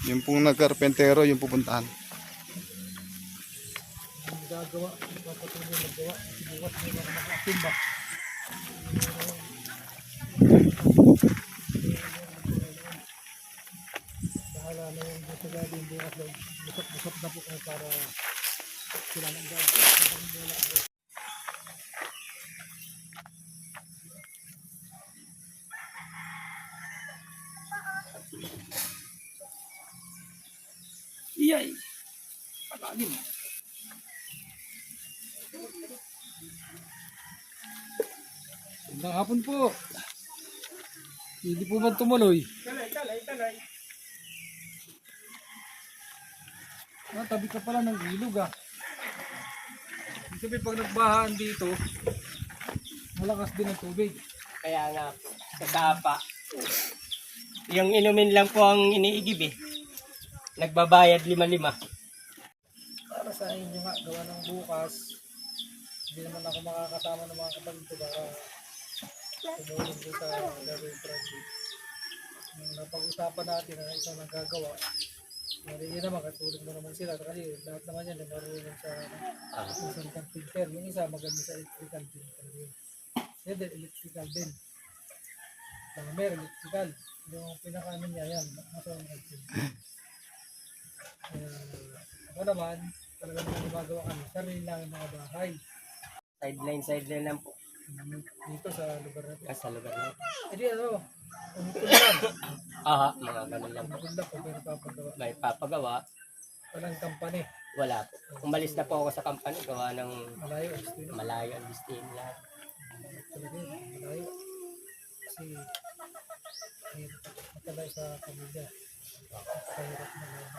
Yung pong nagkarpentero, yung pupuntahan. Gagawa, papatuloy magawa. Bukas may mga makatimba. Bahala na yung gusto natin bukas lang. Busap na po kayo para sila ng gagawa. Iyay! Pagagin mo. Magandang hapon po. Hindi po ba tumuloy? Talay. Tabi ka pala ng ilog ah. Sabi pag nagbahaan dito, malakas din ang tubig. Kaya nga po, sa dapa. Yung inumin lang po ang iniigib eh. Nagbabayad 5-5. Para sa inyo nga, gawa ng bukas, hindi naman ako makakasama ng mga kapatid ko para tumulong ko sa gagawin project. Nung napag-usapan natin na isang nagagawa, hindi naman, katulog mo naman sila kasi lahat naman yan, marunong sa isang filter. Yung isa magaling sa electrical filter din. Yan din, electrical din. Plumber, electrical. Yung pinakaano niya yan, marunong filter. Ako naman, talagang gumagawa kami, sarili lang yung mga bahay. Sideline lang po. Dito sa lugar natin. Sa lugar na. Hindi ano, umukul lang. Aha, mga ganun lang po. Umukul lang kung may napapagawa. May papagawa, Walang company. wala po. Umalis na po ako sa company, gawa ng Malayo, gusto yun. malayo ang destiny lahat. Talaga yun, malayo. Kasi, matalay sa pamilya. Kahirap na lang.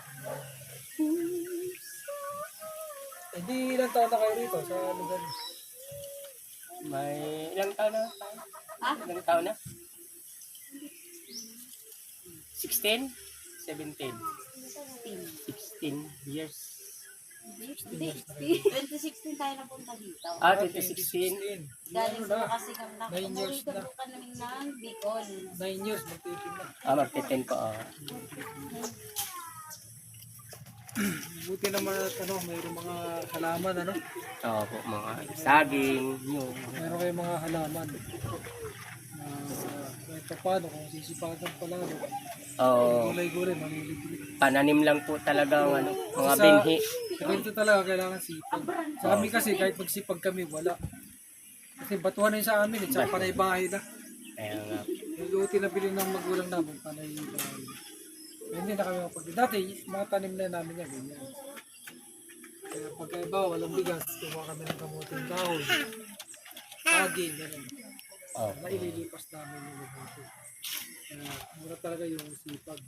Eh di ilang taon na kayo rito sa lugar niyo? May ilang taon na? Ilang taon na? 16? 17? 16 years. Hindi, 2016 tayo napunta dito. 2016. Galing sa kasi kami na 9 years umuwi na. ko kami ng Bicol. 9 years, magtipin na. Magte-10 po. Buti naman at ano, mayroong mga halaman, ano? Oo po, mga saging, yung Mayroon kayong mga halaman. Kahit pa paano, kung sisipagan pala, ano? Gulay-gulay, manilibre. pananim lang po talaga ang mga Sa- binhi. Sa ganito talaga, kailangan sipag. Sa amin kasi, kahit magsipag kami, wala. Kasi batuhan na yun sa amin, tsaka panay bahay na. Kaya nga, Yung luti na bilhin ng magulang namin, panay bahay. Hindi na kami mapag... Dati, mga tanim na namin yan, ganyan. Kaya pagkaiba, walang bigas, kumuha kami ng kamuting dahon. Saging, gano'n. Naililipas namin yung lubuto. Kaya mura talaga yung sipag.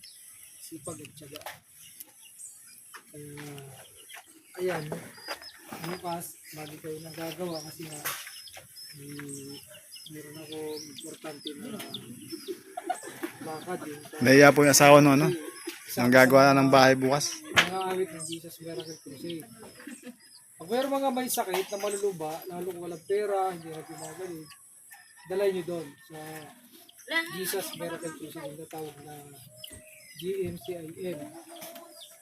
Sipag at tiyaga. Kaya, ayan. Bukas, bago kayo nagagawa kasi nga, meron ako importante na baka din. Naiya po yung asawa no, ano? Ang gagawa na ng bahay bukas. Mga awit ng Jesus Miracle Crusade. Pag mayroon mga may sakit na maluluba, lalo kung walang pera, hindi natin magaling, dalay nyo doon sa Jesus Miracle Crusade, yung natawag na GMCIM.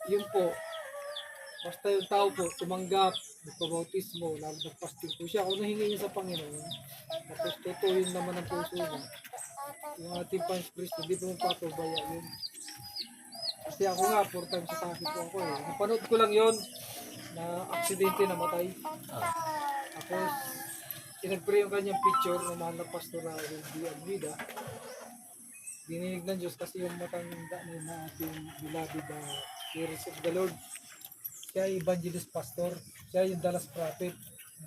Yun po, basta yung tao po, tumanggap, nagpabautismo, lalo nagpasting po siya, kung nahingi niya sa Panginoon, tapos tutuhin naman ang puso niya, yung ating Panginoon, hindi po magpapabaya yun. Kasi ako nga, 4 times sa traffic po ako eh. Napanood ko lang yon na aksidente namatay. Tapos, sinagpre yung kanyang picture ng mahal na pastor na Rudy Almeida. Dininig ng Diyos kasi yung matanda na ating beloved Spirit of the Lord. Siya ay evangelist pastor. Siya yung Dallas prophet.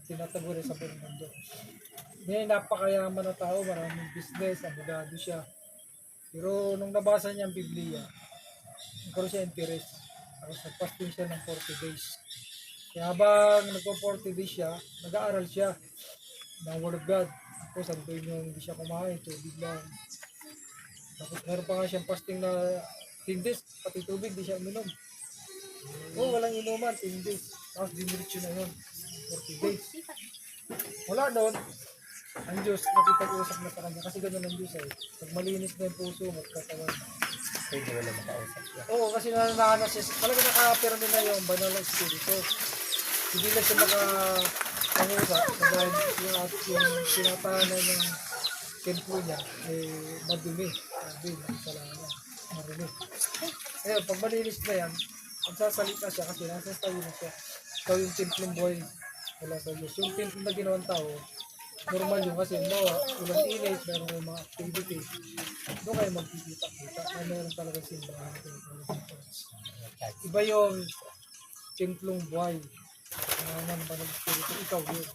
Tinatago rin sa buong mundo. Niya ay napakayaman na tao, maraming business, abogado siya. Pero nung nabasa niya ang Biblia, nagkaroon siya interest. Tapos nagpasting siya ng 40 days. Kaya habang nagpo-40 days siya, nag-aaral siya ng Word of God. Tapos ang doon yung hindi siya kumain, tubig lang. Tapos meron pa nga siyang fasting na 10 days, pati tubig, di siya uminom. Walang inuman, 10 days. Tapos diniritso na yun, 40 days. Wala doon, ang Diyos nakipag-usap na sa kanya kasi ganoon ang Diyos eh. Pag malinis na yung puso, magkatawan. Pwede mo na makausap niya. Oo, kasi nanananas siya. Talaga nakapirmi na yung banal na espiritu. Hindi na siya makapangusap dahil yung tinatahanan ng templo niya ay madumi. Sabi, kasalanan. Marumi. Ngayon, pag malinis na yan, magsasalita siya kasi nasa tayo na siya. Ikaw yung templong buhay wala sa Diyos. Yung templo na ginawang tao, normal yung kasi ulang init, meron yung mga activity. Doon kayo magkikita-kita na meron talaga simbahan. Iba yung templong buhay. Naman ba ng espiritu? Ikaw yun.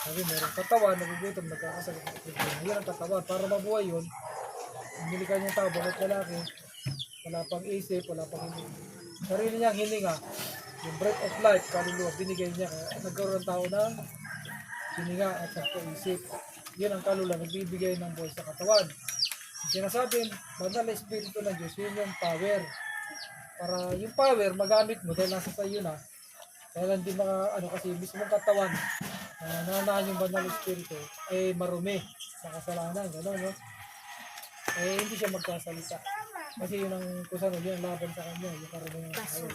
Sabi, meron katawan, nagugutom, nagkakasalit. Yan ang katawan. Para mabuhay yun, umili ka niyang tao, balat lalaki, wala pang isip, wala pang hininga. Sarili niyang hininga, yung breath of life, kaluluwa, binigay niya. Kaya nagkaroon ng tao ng hininga at pag-isip. Yun ang kaluluwa, nagbibigay ng buhay sa katawan. Sinasabi, banal na espiritu ng Diyos, yun yung power. Para yung power, magamit mo dahil nasa sa iyo na. Dahil hindi kasi mismo katawan, nananahan yung banal na espiritu, ay marumi sa kasalanan, gano'n, no? Eh, hindi siya magkasalita. Kasi yun ang kusano, yun ang laban sa kanya, yung karamihan ng tao.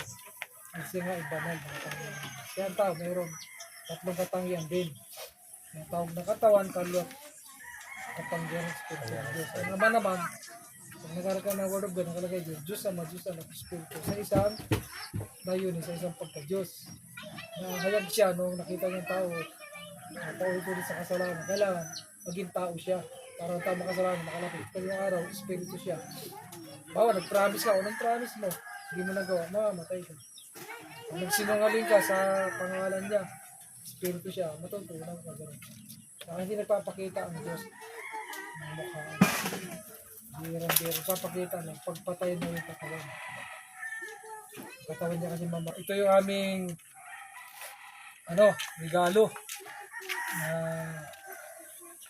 Ang siya nga ibanal ng katangian. Kaya ang tao, mayroon tatlong katangian din. Yung tawag na katawan, kaluluwa, katangian ng espiritu ng Diyos. Ang naman, pag nagkaroon ka ng word of God, nakalagay Diyos, Diyos Ama, Espiritu. Sa isang layunin, sa isang pagka-Diyos. Nahayag siya nung nakita niyang tao, paulit-ulit sa kasalanan. Kailangan maging tao siya. Para ang tao makasalanan, makalapit. Kasi yung araw, Espiritu siya. Bawa, nag-promise ka. Anong promise mo? Hindi mo nagawa, mamamatay ka. Kung nagsinungaling ka sa pangalan niya, Espiritu siya, matutunan ka gano'n. Saka hindi nagpapakita ang Diyos ng mukha. Birang-birang papakita ng pagpatay mo yung katawan. Katawan niya kasi mama. Ito yung aming regalo na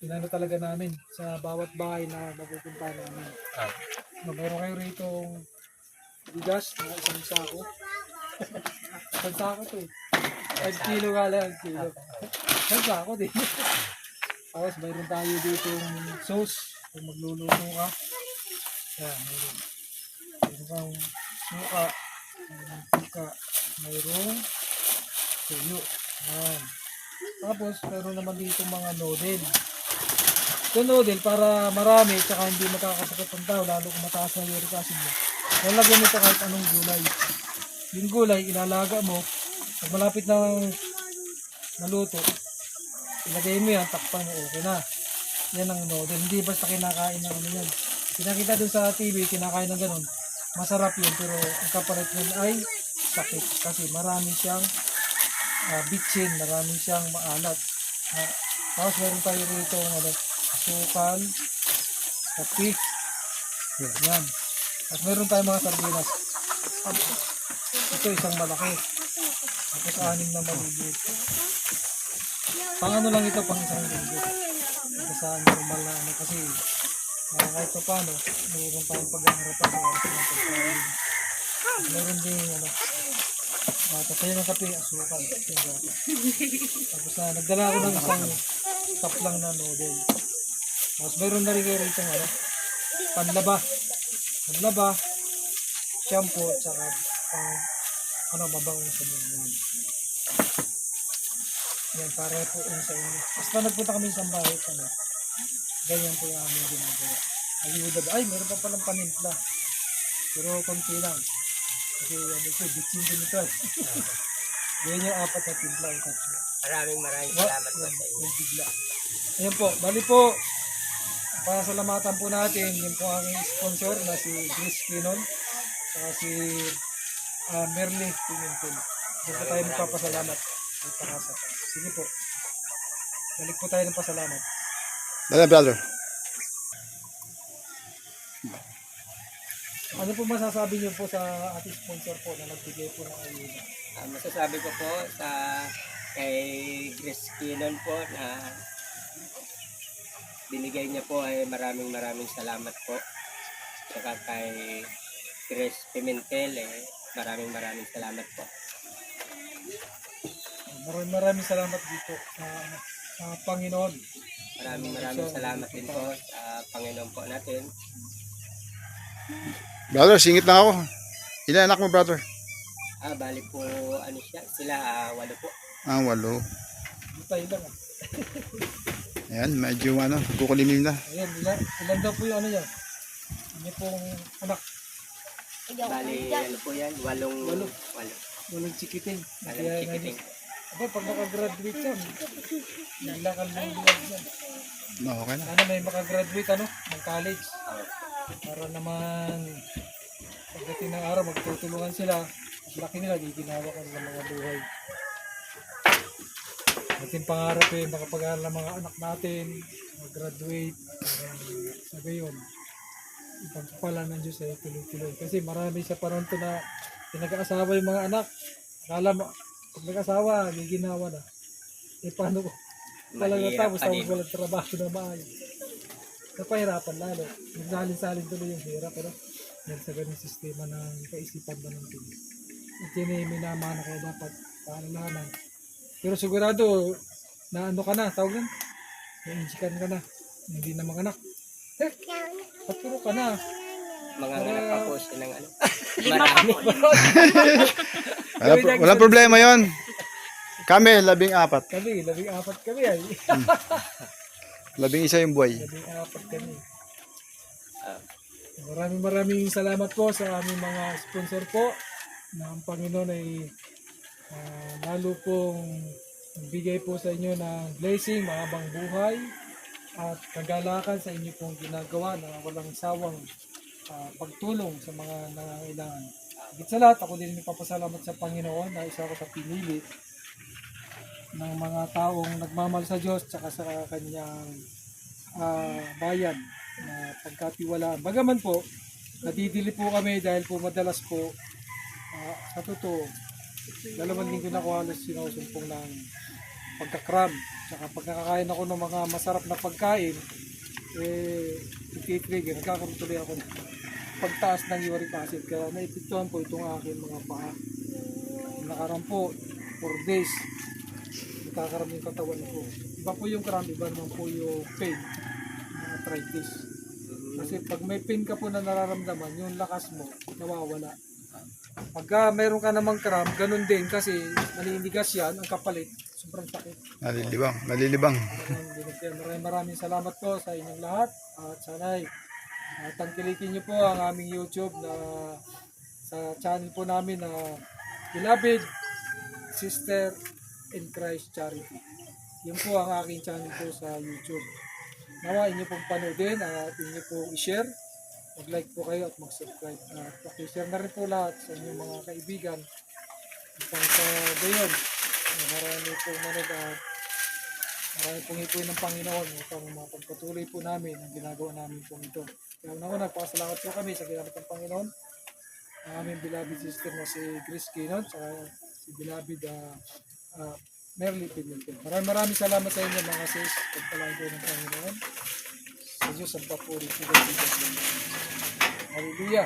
pinano talaga namin sa bawat bahay na mapupunta namin. Meron kayo rito bigas na isang sako. Isang sako to eh. 5 kilo nga lang. Kilo. Isang sako din. Tapos mayroon tayo dito sauce. Kung magluluto ka. Yan, mayroon. Mayroon kang suka. Mayroon suka. Mayroon tuyo. Yan. Tapos mayroon naman dito mga noodle. Ito noodle para marami tsaka hindi makakasakit ang tao lalo kung mataas na uric acid mo. Lalagyan mo ito kahit anong gulay. Yung gulay ilalaga mo. Pag malapit na naluto, ilagay mo yan, takpan mo, okay na. Yan ang noodle. Hindi basta kinakain ng ano yan. Pinakita dun sa TV, kinakain ng ganun. Masarap yun, pero ang kapalit nun ay sakit. Kasi marami siyang bitchin, marami siyang maalat. Tapos meron tayo rito asukal, kape, yan. At meron tayo mga sardinas. Ito isang malaki. Tapos 6 na maliliit. Pang ano lang ito, pang isang linggo. Sa normal na kasi kahit pa paano, mayroon tayong pag-aarapan sa oras ng pagkain. Meron din tatay ng kape, asukal. Tapos nagdala ako ng isang top lang na noodle. Tapos meron na rin kayo rito panlaba. Panlaba, shampoo, tsaka mabangong sabon yan. Yan, para po yun sa inyo. Basta nagpunta kami sa bahay, ganyan po yung aming ginagawa. Ayuda ba? Ay, meron pa palang panimpla. Pero konti lang. Kasi bitsin din ito. Ganyan yung 4 na timpla. Maraming salamat po sa inyo. Yung bigla. Ayan po, bali po, pasalamatan po natin yung po aking sponsor na si Chris Kinon, saka si Merly Pimentel. Doon po tayo magpapasalamat. Sige po. Balik po tayo ng pasalamat. Dala, brother. Ano po masasabi niyo po sa ating sponsor po na nagbigay po ng ayuda? Masasabi ko po kay Chris Kinon po na binigay niya po ay maraming salamat po. Saka kay Chris Pimentel maraming salamat po. Maraming salamat dito sa Panginoon. Maraming salamat din po sa Panginoon po natin. Brother, singit lang ako. Ilan anak mo, brother? Bali po, ano siya, sila, 8 po. 8. Tayo lang ah. Ayan, medyo kukulimlim na. Ayan, ilan daw po yung ano yan? Ano pong anak? Bali, ano po yan, 8. Walang chikiting. Walang chikiting. Aba, pag makagraduate yan, nilakal ng buwan yan. Okay na. Sana may makagraduate ng college. Para naman pagdating ng araw, magtutulungan sila. At laki nila, di ginawa ko ng mga buhay. Ating pangarap makapag-aaral ng mga anak natin, mag-graduate, sa gayon. Ipagpala ng Diyos ay tuloy-tuloy. Kasi marami sa panahon to na pinag-aasawa yung mga anak. Akala mo, pag nag-asawa, may ginawa na. Paano ko? Talaga Mahirap tapos pa din. walang trabaho na maayos. Napahirapan lalo. Nagsalin-salin tuloy yung hirap. Dahil sa ganyung sistema ng kaisipan ba ng Diyos. At yun minamana kaya dapat paalaman. Pero sigurado, na ka na, tawag yan. Nainjikan ka na. Hindi na mga anak. Paturo ka na. Mga anak pa po siya ng ano. 5 pa po. Walang problema yon. Kami, 14. Kami, 14 kami ay. 11 yung buhay. 14 kami. Maraming salamat po sa aming mga sponsor po na ang Panginoon ay lalo pong bigay po sa inyo ng blessing, mahabang buhay at kagalakan sa inyo pong ginagawa na walang sawang pagtulong sa mga nangangailangan. Higit sa lahat, ako din nagpapasalamat sa Panginoon na isa ako sa pinili ng mga taong nagmamahal sa Diyos tsaka sa kanyang bayan na pagkatiwalaan. Bagaman po, nadidili po kami dahil po madalas po sa totoo, 2 linggo na ako halos sinusumpong ng pagkakram. Tsaka pagkakakain ako ng mga masarap na pagkain, iti-trigger, nagkakaroon tuloy ako ng pagtaas ng uric acid. Kaya naipituhan po itong aking mga paa. Nakaraan po, 4 days, nagkakaroon yung katawan ko. Iba po yung cramp, iba naman po yung pain, arthritis. Kasi pag may pain ka po na nararamdaman, yung lakas mo, nawawala. Pagka mayroon ka namang cramp, ganun din kasi maliligas yan, ang kapalit, sobrang sakit. Nalilibang. Maraming salamat po sa inyong lahat at sana'y tangkilikin niyo po ang aming YouTube na sa channel po namin na Beloved Sister in Christ Charity. Yun po ang aking channel po sa YouTube. Nawa inyo pong panoodin at inyo po i-share. Mag-like po kayo at mag-subscribe. At paki-share na rin po lahat sa inyong mga kaibigan. Upang sa gayon, marami pong manood at marami pong ipuin ng Panginoon upang mapagpatuloy po namin ang ginagawa namin po ito. Kaya una, nagpasalamat po kami sa ginagawa ng Panginoon. Ang aming beloved sister na si Grace Kinon at si beloved Merly Pimentel. Maraming salamat sa inyo mga sis. Pagpalain po ng Panginoon. Sa Diyos ang papuri. Hallelujah.